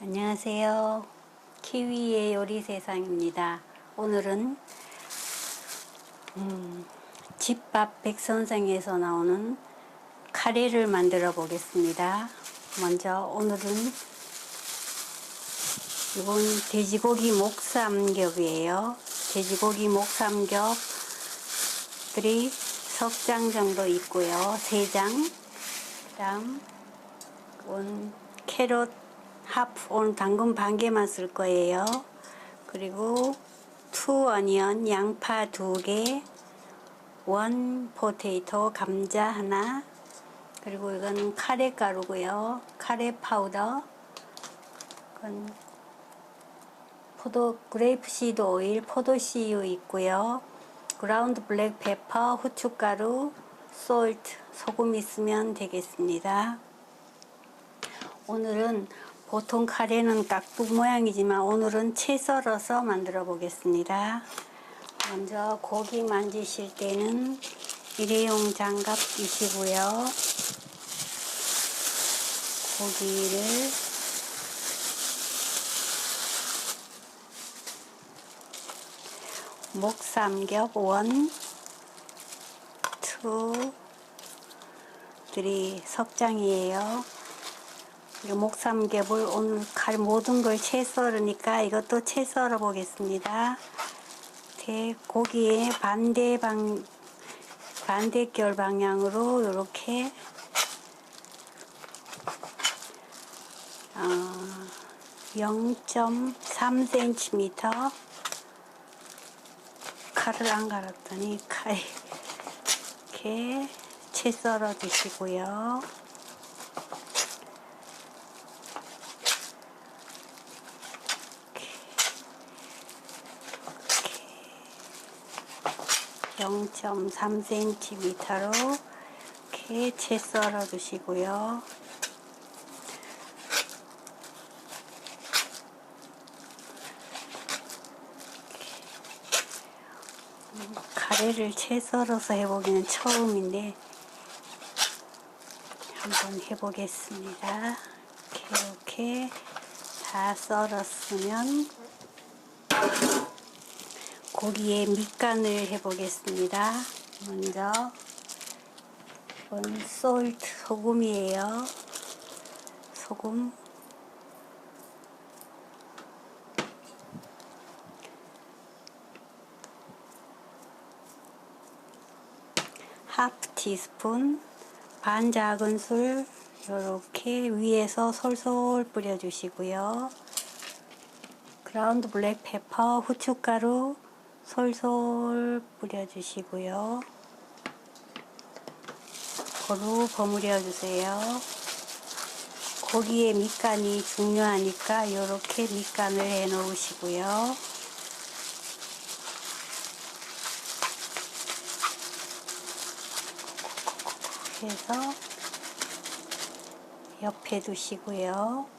안녕하세요. 키위의 요리세상입니다. 오늘은 집밥 백선생에서 나오는 카레를 만들어 보겠습니다. 먼저 오늘은 이건 돼지고기 목삼겹이에요. 돼지고기 목삼겹들이 석 장 정도 있고요. 3장. 그다음 이건 캐럿 하프, 오늘 당근 반 개만 쓸 거예요. 그리고 투 어니언, 양파 2개, 원 포테이토, 감자 하나, 그리고 이건 카레 가루고요. 카레 파우더, 이건 그레이프 시드 오일, 포도 씨유 있고요. 그라운드 블랙 페퍼, 후춧가루, 솔트, 소금 있으면 되겠습니다. 오늘은 보통 카레는 깍둑 모양이지만 오늘은 채 썰어서 만들어 보겠습니다. 먼저 고기 만지실 때는 일회용 장갑 끼시고요. 고기를 목삼겹 1, 2, 3 석장이에요. 목삼겹을 오늘 모든 걸 채 썰으니까 이것도 채 썰어 보겠습니다. 고기의 반대결 방향으로 이렇게 0.3cm 칼을 안 갈았더니 이렇게 채 썰어 주시고요. 0.3cm로 이렇게 채 썰어 주시고요. 카레를 채 썰어서 해보기는 처음인데 한번 해보겠습니다. 이렇게 다 썰었으면 고기에 밑간을 해보겠습니다. 먼저 이건 솔트, 소금이에요. 소금 하프 티스푼, 반 작은술 이렇게 위에서 솔솔 뿌려주시고요. 그라운드 블랙 페퍼, 후춧가루 솔솔 뿌려주시고요. 고루 버무려 주세요. 고기의 밑간이 중요하니까 이렇게 밑간을 해 놓으시고요. 해서 옆에 두시고요.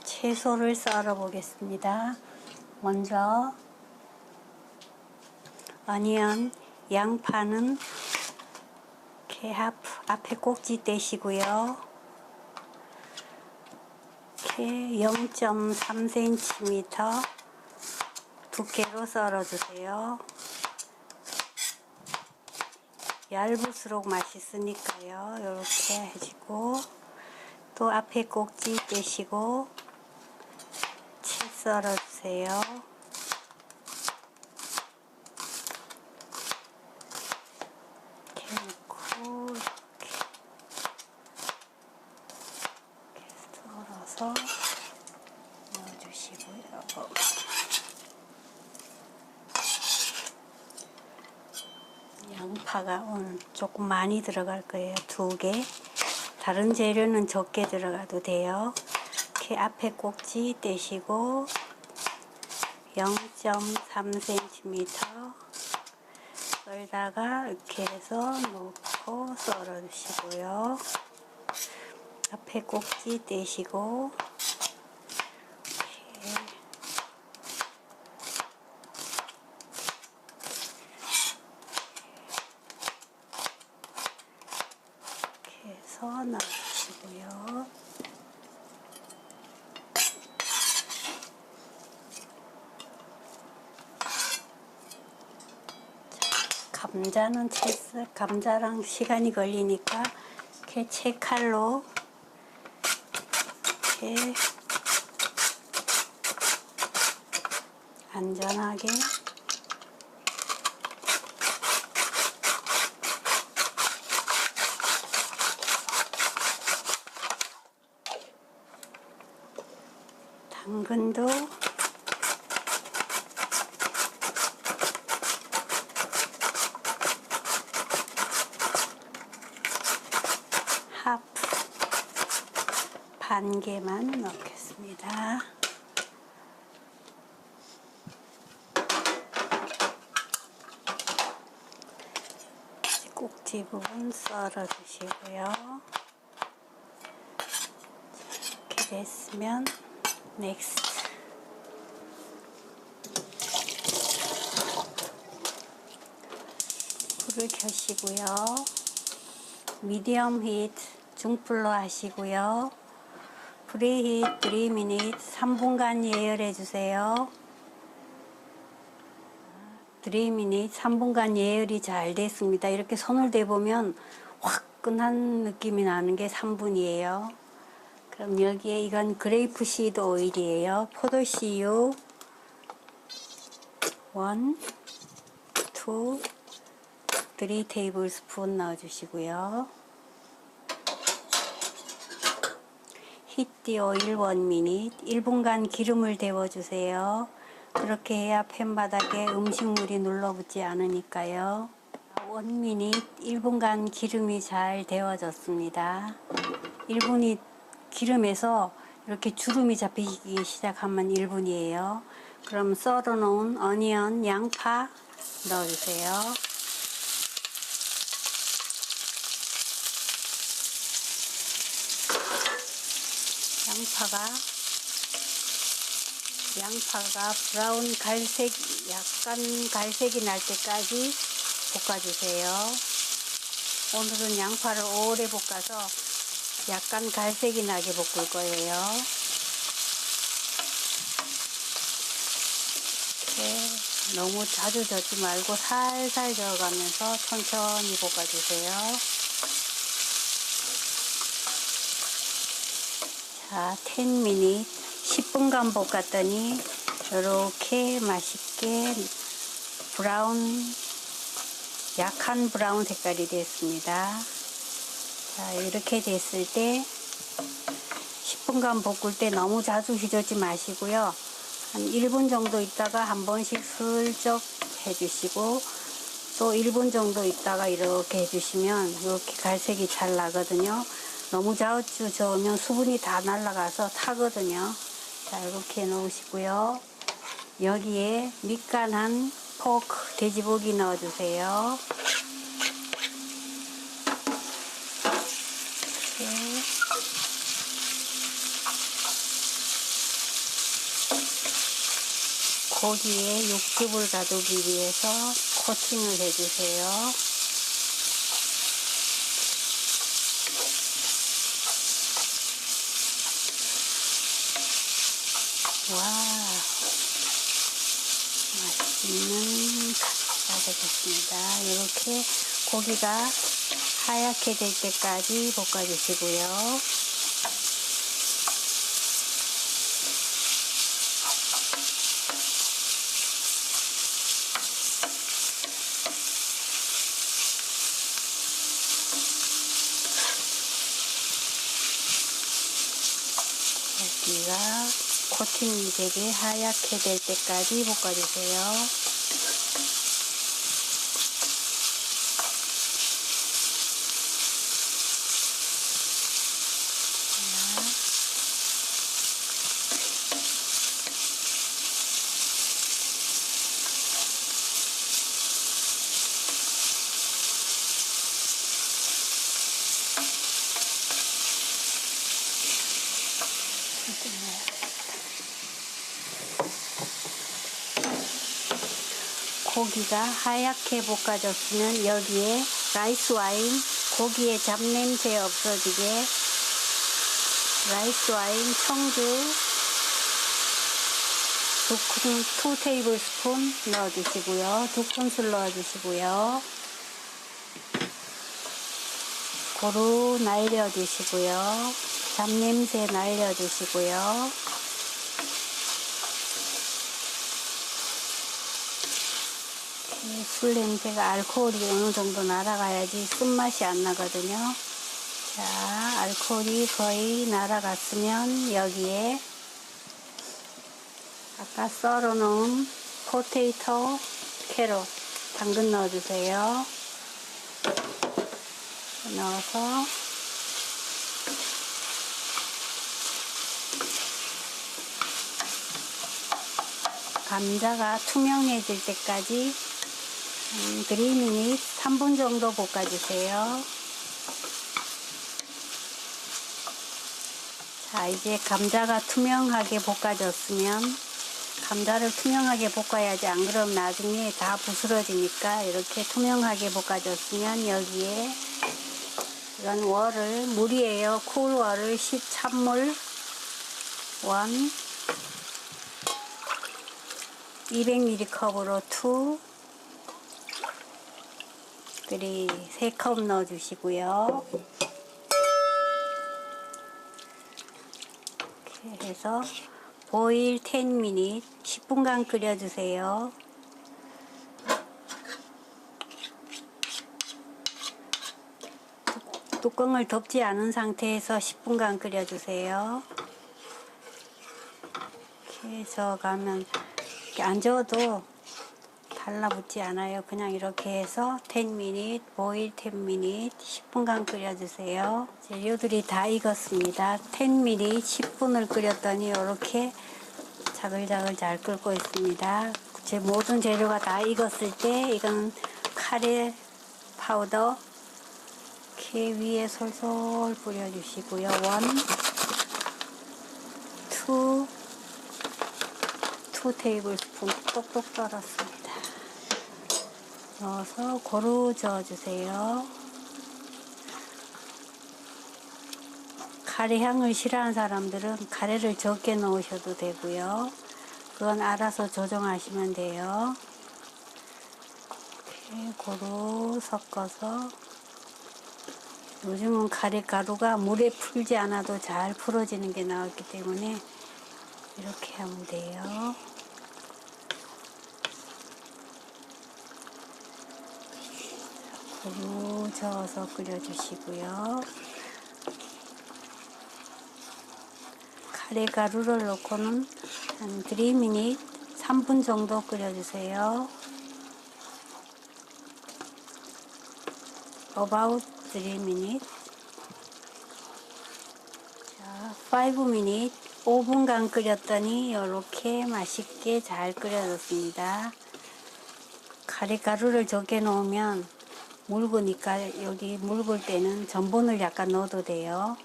채소를 썰어 보겠습니다. 먼저 어니언, 양파는 이렇게 앞에 꼭지 떼시고요. 이렇게 0.3cm 두께로 썰어 주세요. 얇을수록 맛있으니까요. 이렇게 해주고 또 앞에 꼭지 떼시고 채 썰어 주세요. 이렇게 놓고 이렇게 썰어서 넣어주시고요. 양파가 오늘 조금 많이 들어갈 거예요. 2개. 다른 재료는 적게 들어가도 돼요. 이렇게 앞에 꼭지 떼시고 0.3cm 썰다가 이렇게 해서 놓고 썰어 주시고요. 앞에 꼭지 떼시고 이렇게 감자는 감자랑 시간이 걸리니까 이렇게 채칼로 이렇게 안전하게 당근도 하프 반 개만 넣겠습니다. 꼭지 부분 썰어 주시고요. 이렇게 됐으면 넥스트. 불을 켜시고요. 미디엄 히트 중불로 하시고요. 프리히트 3미닛 3분간 예열해 주세요. 3미닛 3분간 예열이 잘 됐습니다. 이렇게 손을 대보면 화끈한 느낌이 나는 게 3분이에요. 그럼 여기에 이건 그레이프 시드 오일이에요. 포도씨유 1, 2, 3 테이블 스푼 넣어주시고요. 히트 오일 1미닛 1분간 기름을 데워주세요. 그렇게 해야 팬 바닥에 음식물이 눌러붙지 않으니까요. 1미닛 1분간 기름이 잘 데워졌습니다. 1분이 기름에서 이렇게 주름이 잡히기 시작하면 1분이에요. 그럼 썰어 놓은 어니언 양파 넣어주세요. 양파가 브라운 갈색, 약간 갈색이 날 때까지 볶아주세요. 오늘은 양파를 오래 볶아서 약간 갈색이 나게 볶을 거예요. 이렇게 너무 자주 젓지 말고 살살 저어가면서 천천히 볶아주세요. 자, 10미닛 10분간 볶았더니 이렇게 맛있게 약한 브라운 색깔이 됐습니다. 자, 이렇게 됐을 때 10분간 볶을 때 너무 자주 휘젓지 마시고요. 한 1분 정도 있다가 한 번씩 슬쩍 해주시고 또 1분 정도 있다가 이렇게 해주시면 이렇게 갈색이 잘 나거든요. 너무 자주 저으면 수분이 다 날아가서 타거든요. 자, 이렇게 해 놓으시고요. 여기에 밑간한 포크 돼지고기 넣어주세요. 고기에 육즙을 가두기 위해서 코팅을 해주세요. 와, 맛있는 가지가 되겠습니다. 이렇게 고기가 하얗게 될 때까지 볶아주시고요. 고기가 코팅이 되게 하얗게 될 때까지 볶아주세요. 고기가 하얗게 볶아졌으면 여기에 라이스 와인, 고기의 잡냄새 없어지게 라이스 와인 청주 2 테이블 스푼 넣어주시고요. 2큰술 넣어주시고요. 고루 날려주시고요. 잡냄새 날려주시고요. 술 냄새가 알코올이 어느 정도 날아가야지 쓴맛이 안 나거든요. 자, 알코올이 거의 날아갔으면 여기에 아까 썰어 놓은 포테이토, 캐럿, 당근 넣어주세요. 넣어서 감자가 투명해질 때까지 3미닛 3분 정도 볶아주세요. 자, 이제 감자가 투명하게 볶아졌으면 감자를 투명하게 볶아야지, 안 그러면 나중에 다 부스러지니까 이렇게 투명하게 볶아졌으면 여기에 이건 월을, 물이에요. 쿨월을 찬물 원 200ml 컵으로 2 3컵 넣어주시고요. 이렇게 해서 보일 10미닛 10분간 끓여주세요. 뚜껑을 덮지 않은 상태에서 10분간 끓여주세요. 이렇게 저어가면 이렇게 안 저어도 달라붙지 않아요. 그냥 이렇게 해서 10미닛, 보일 10미닛 10분간 끓여주세요. 재료들이 다 익었습니다. 10미닛 10분을 끓였더니 이렇게 자글자글 잘 끓고 있습니다. 제 모든 재료가 다 익었을 때 이건 카레 파우더 이렇게 위에 솔솔 뿌려주시고요. 2 테이블스푼 똑똑 썰었습니다. 넣어서 고루 저어주세요. 카레 향을 싫어하는 사람들은 카레를 적게 넣으셔도 되고요. 그건 알아서 조정하시면 돼요. 이렇게 고루 섞어서, 요즘은 카레 가루가 물에 풀지 않아도 잘 풀어지는 게 나왔기 때문에 이렇게 하면 돼요. 고루 저어서 끓여주시고요. 카레 가루를 넣고는 한 3미닛 3분 정도 끓여주세요. About 3미닛. 자, 5미닛 5분간 끓였더니 이렇게 맛있게 잘 끓여졌습니다. 카레 가루를 적게 넣으면 묽으니까 여기 묽을 때는 전분을 약간 넣어도 돼요.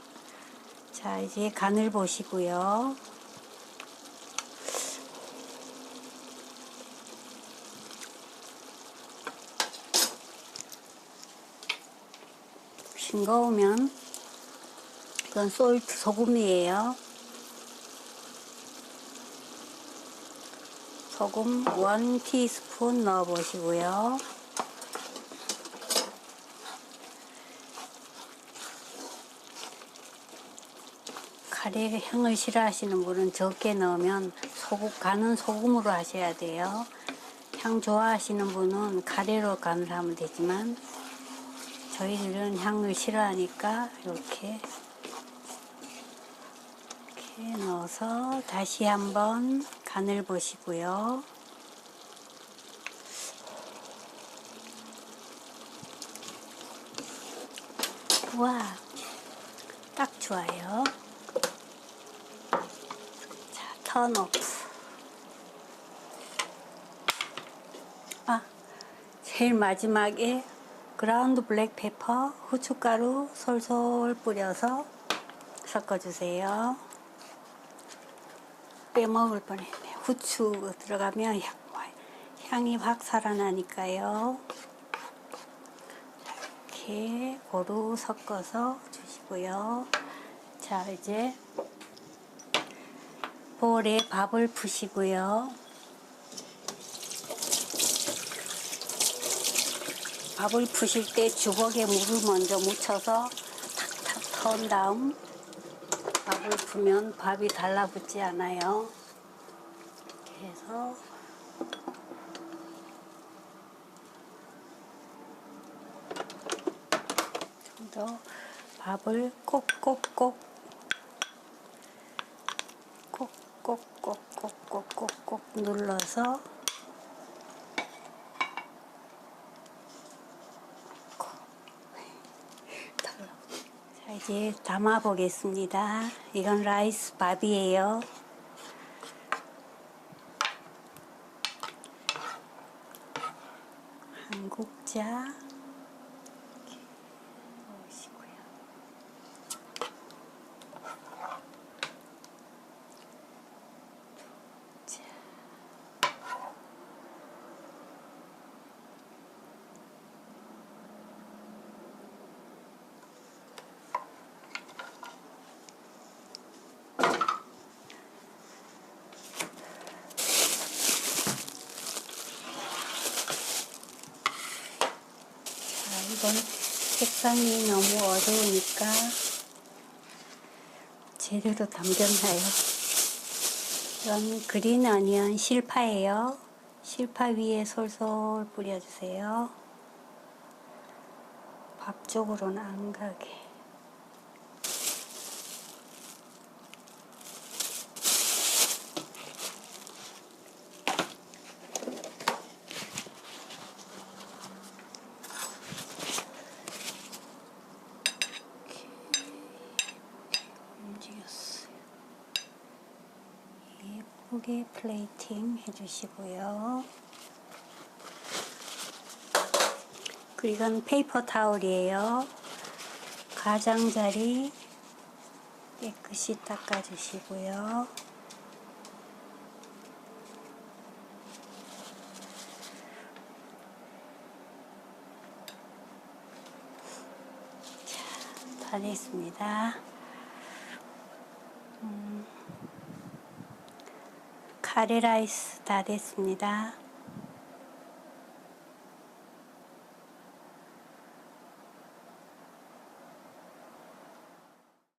자, 이제 간을 보시고요. 싱거우면 이건 솔트 소금이에요. 소금 1티스푼 넣어 보시고요. 카레 향을 싫어하시는 분은 적게 넣으면 간은 소금으로 하셔야 돼요. 향 좋아하시는 분은 카레로 간을 하면 되지만 저희들은 향을 싫어하니까 이렇게 넣어서 다시 한번 간을 보시고요. 와, 딱 좋아요. 자, 턴 오프. 제일 마지막에 그라운드 블랙 페퍼, 후춧가루 솔솔 뿌려서 섞어주세요. 빼먹을 뻔했네. 후추 들어가면 향이 확 살아나니까요. 이렇게 고루 섞어서 주시고요. 자, 이제 볼에 밥을 푸시고요. 밥을 푸실 때 주걱에 물을 먼저 묻혀서 저은 다음 밥을 부면 밥이 달라붙지 않아요. 이렇게 해서 좀 더 밥을 꼭꼭꼭 눌러서 자, 이제 담아 보겠습니다. 이건 라이스 밥이에요. 한 국자 이렇게 넣으시고요. 자, 이건 색상이 너무 어두우니까 제대로 담겼나요? 이건 그린 어니언 실파예요. 실파 위에 솔솔 뿌려주세요. 밥 쪽으로는 안 가게. 움직였어요. 예쁘게 플레이팅 해주시고요. 그리고 이건 페이퍼 타올이에요. 가장자리 깨끗이 닦아주시고요. 자, 다 됐습니다. 카레 라이스 다 됐습니다.